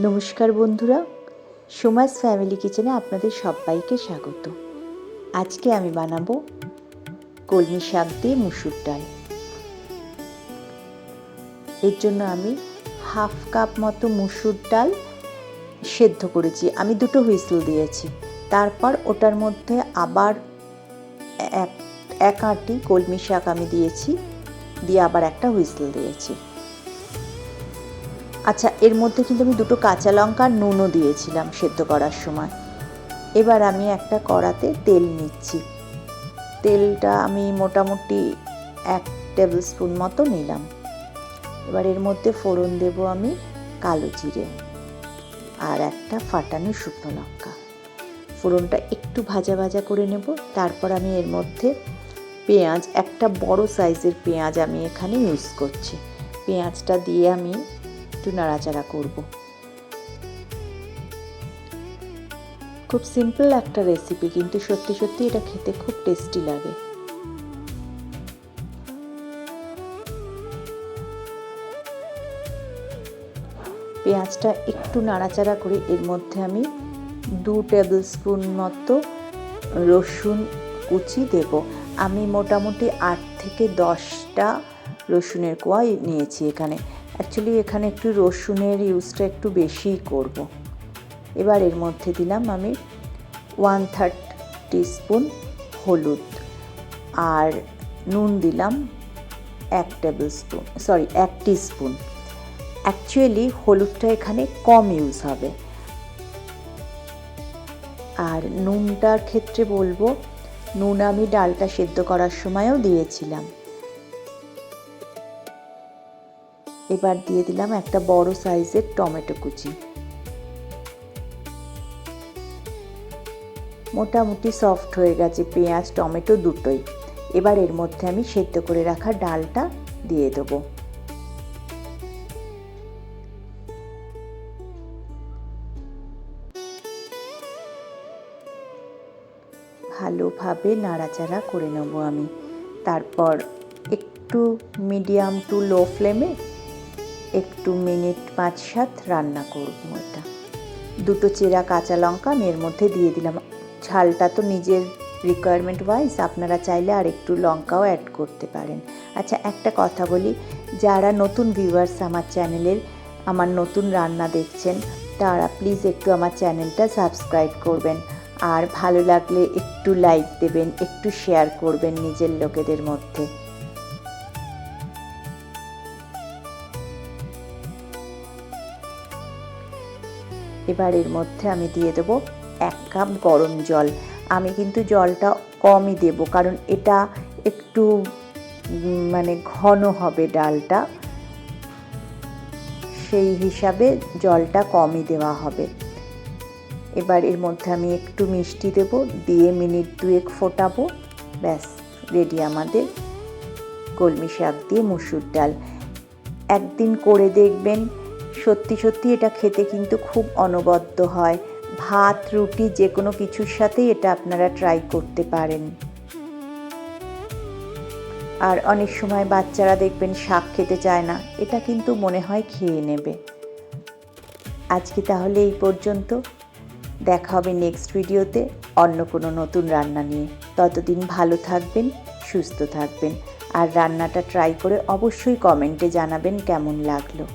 নমস্কার বন্ধুরা, সোমাস ফ্যামিলি কিচেনে আপনাদের সবাইকে স্বাগত। আজকে আমি বানাবো কলমি শাক দিয়ে মুসুর ডাল। এর জন্য আমি হাফ কাপ মতো মুসুর ডাল সেদ্ধ করেছি। আমি 2 হুইসেল দিয়েছি। তারপর ওটার মধ্যে আবার এক আঁটি কলমি শাক আমি দিয়েছি, দিয়ে আবার একটা হুইসেল দিয়েছি। আচ্ছা, এর মধ্যে কিন্তু আমি 2 কাঁচা লঙ্কা আর নুনও দিয়েছিলাম সেদ্ধ করার সময়। এবার আমি একটা কড়াতে তেল নিচ্ছি। তেলটা আমি মোটামুটি 1 টেবিল স্পুন মতো নিলাম। এবার এর মধ্যে ফোড়ন দেব আমি কালো জিরে আর একটা ফাটানো শুকনো লঙ্কা। ফোড়নটা একটু ভাজা ভাজা করে নেব। তারপর আমি এর মধ্যে পেঁয়াজ, একটা বড় সাইজের পেঁয়াজ আমি এখানে ইউজ করছি। পেঁয়াজটা দিয়ে আমি একটু নাড়াচাড়া করব। খুব সিম্পল একটা রেসিপি, কিন্তু সত্যি সত্যি এটা খেতে খুব টেস্টি লাগে। পেঁয়াজটা একটু নাড়াচাড়া করে এর মধ্যে আমি 2 টেবিল স্পুন মতো রসুন কুচি দেব। আমি মোটামুটি 8 থেকে 10টা রসুনের কোয়া নিয়েছি এখানে। অ্যাকচুয়ালি এখানে একটু রসুনের ইউজটা একটু বেশিই করব। এবার এর মধ্যে দিলাম আমি 1/3 টিস্পুন হলুদ আর নুন দিলাম 1 টিস্পুন। অ্যাকচুয়ালি হলুদটা এখানে কম ইউজ হবে। আর নুনটার ক্ষেত্রে বলবো, নুন আমি ডালটা সেদ্ধ করার সময়ও দিয়েছিলাম। এবার দিয়ে দিলাম একটা বড় সাইজের টমেটো কুচি। মোটামুটি সফট হয়ে গেছে পেঁয়াজ টমেটো দুটোই। এবার এর মধ্যে আমি সেদ্ধ করে রাখা ডালটা দিয়ে দেবো। ভালোভাবে নাড়াচাড়া করে নেব আমি। তারপর একটু মিডিয়াম টু লো ফ্লেমে একটু মিনিট 5-7 রান্না করব। এটা 2 চেরা কাঁচা লঙ্কা আমি এর মধ্যে দিয়ে দিলাম। ঝালটা তো নিজের রিকোয়ারমেন্ট ওয়াইজ আপনারা চাইলে আর একটু লঙ্কাও অ্যাড করতে পারেন। আচ্ছা, একটা কথা বলি, যারা নতুন ভিউয়ার্স আমার চ্যানেলের আমার নতুন রান্না দেখছেন, তারা প্লিজ একটু আমার চ্যানেলটা সাবস্ক্রাইব করবেন। আর ভালো লাগলে একটু লাইক দেবেন, একটু শেয়ার করবেন নিজের লোকেদের মধ্যে। এবার এর মধ্যে আমি দিয়ে দেব 1 কাপ গরম জল। আমি কিন্তু জলটা কমই দেব, কারণ এটা একটু ঘন হবে ডালটা, সেই হিসাবে জলটা কমই দেওয়া হবে। এবার এর মধ্যে আমি একটু মিষ্টি দেব, দিয়ে মিনিট 2 ফোটাবো। ব্যাস, রেডি আমাদের কলমি শাক দিয়ে মুসুর ডাল। একদিন করে দেখবেন, সত্যি সত্যি এটা খেতে কিন্তু খুব অনবদ্য হয়। ভাত রুটি যে কোনো কিছুর সাথেই এটা আপনারা ট্রাই করতে পারেন। আর অনেক সময় বাচ্চারা দেখবেন শাক খেতে চায় না, এটা কিন্তু মনে হয় খেয়ে নেবে। আজকে তাহলে এই পর্যন্ত। দেখা হবে নেক্সট ভিডিওতে অন্য কোনো নতুন রান্না নিয়ে। ততদিন ভালো থাকবেন, সুস্থ থাকবেন, আর রান্নাটা ট্রাই করে অবশ্যই কমেন্টে জানাবেন কেমন লাগলো।